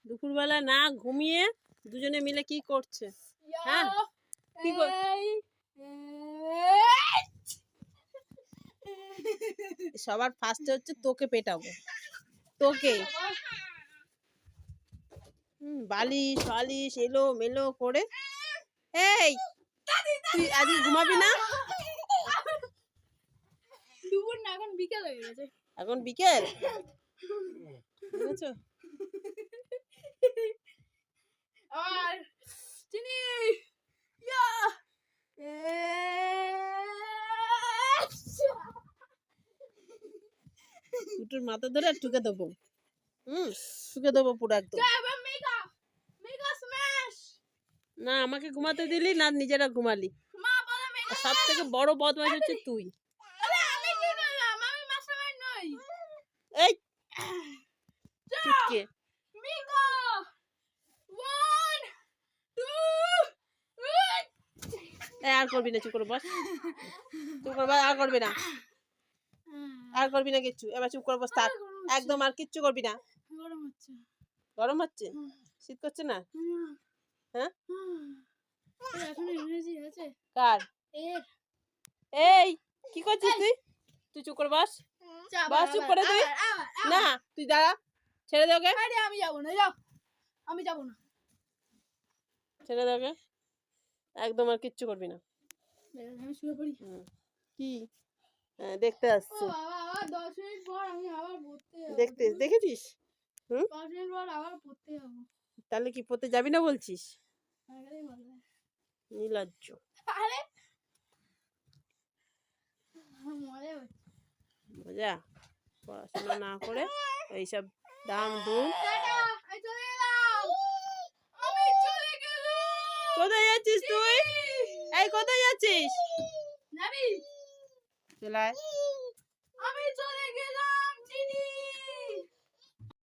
দুপুরবেলা না ঘুমিয়ে দুজনে মিলে কি করছে? হ্যাঁ, কি সবার ফার্স্টে হচ্ছে তোকে পেটাবো, তোকে। বালিশ বালিশ এলো মেলো করে। এই তুই আজকে ঘুমাবি না? দুপুর না, এখন বিকেল হয়ে গেছে। এখন বিকেল বুঝেছো? আর চিনি দুটোর মাথা ধরে ঠুকে দেবো। ঠুকে দেবো পুরো একদম। না আমাকে ঘুমাতে দিলি না নিজেরা ঘুমালি। সব থেকে বড় বদমাশ হচ্ছে তুই। এই চুটকে আর করবি না, চুপ করে বস, চুপ করে বস, আর করবি না, আর করবি না কিচ্ছু। এবার চুপ করে বস থাক, একদম আর কিচ্ছু করবি না। গরম হচ্ছে? শীত করছে না? হ্যাঁ কার? এই কি করছিস তুই? তুই চুপ করে বস, বস চুপ করে। তুই না, তুই দাঁড়া, ছেড়ে দে ওকে। আমি যাবো না, যাও, আমি যাবো না, ছেড়ে দে ওকে, একদম আর কিচ্ছু করবি না। আমি শুয়ে পড়ি। কি দেখতে আসছো? 10 মিনিট পর আমি আবার পড়তে যাব। দেখতে দেখেছিস? 5 মিনিট পর আবার পড়তে যাব। তাহলে কি পড়তে যাবি না বলছিস? আরে বলে নির্লজ্জ। আরে মজা হচ্ছে, মজা পড়াশোনা না করে এইসব দাম দুম। কোথায় যাচ্ছিস তুই? এই কোথায় যাচ্ছিস? চলে আয়।